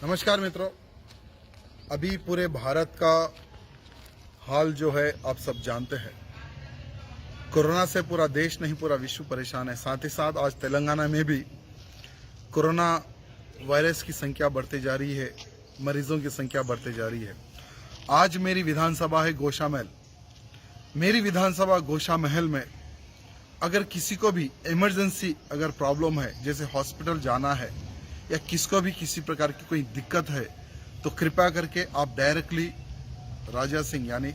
नमस्कार मित्रों, अभी पूरे भारत का हाल जो है आप सब जानते हैं। कोरोना से पूरा देश नहीं पूरा विश्व परेशान है। साथ ही साथ आज तेलंगाना में भी कोरोना वायरस की संख्या बढ़ती जा रही है, मरीजों की संख्या बढ़ती जा रही है। आज मेरी विधानसभा है गोशामहल। मेरी विधानसभा गोशामहल में अगर किसी को भी इमरजेंसी अगर प्रॉब्लम है, जैसे हॉस्पिटल जाना है या किसको भी किसी प्रकार की कोई दिक्कत है, तो कृपया करके आप डायरेक्टली राजा सिंह यानी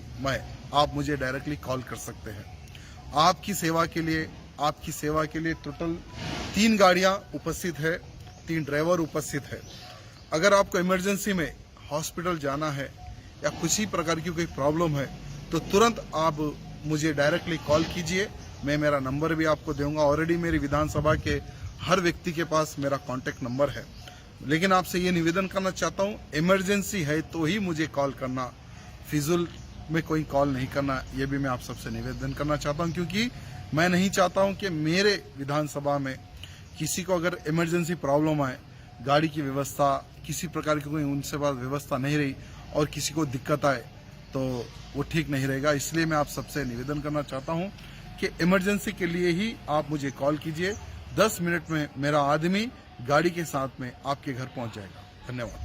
आप मुझे डायरेक्टली कॉल कर सकते हैं। आपकी सेवा के लिए टोटल 3 गाड़ियां उपस्थित है, 3 ड्राइवर उपस्थित है। अगर आपको इमरजेंसी में हॉस्पिटल जाना है या किसी प्रकार की कोई प्रॉब्लम है तो तुरंत आप मुझे डायरेक्टली कॉल कीजिए। मैं मेरा नंबर भी आपको दूंगा। ऑलरेडी मेरी विधानसभा के हर व्यक्ति के पास मेरा कांटेक्ट नंबर है। लेकिन आपसे ये निवेदन करना चाहता हूँ, इमरजेंसी है तो ही मुझे कॉल करना, फिजूल में कोई कॉल नहीं करना। ये भी मैं आप सबसे निवेदन करना चाहता हूँ, क्योंकि मैं नहीं चाहता हूँ कि मेरे विधानसभा में किसी को अगर इमरजेंसी प्रॉब्लम आए, गाड़ी की व्यवस्था किसी प्रकार की कोई उनसे पास व्यवस्था नहीं रही और किसी को दिक्कत आए तो वो ठीक नहीं रहेगा। इसलिए मैं आप सबसे निवेदन करना चाहता हूँ कि इमरजेंसी के लिए ही आप मुझे कॉल कीजिए। 10 मिनट में मेरा आदमी गाड़ी के साथ में आपके घर पहुंच जाएगा। धन्यवाद।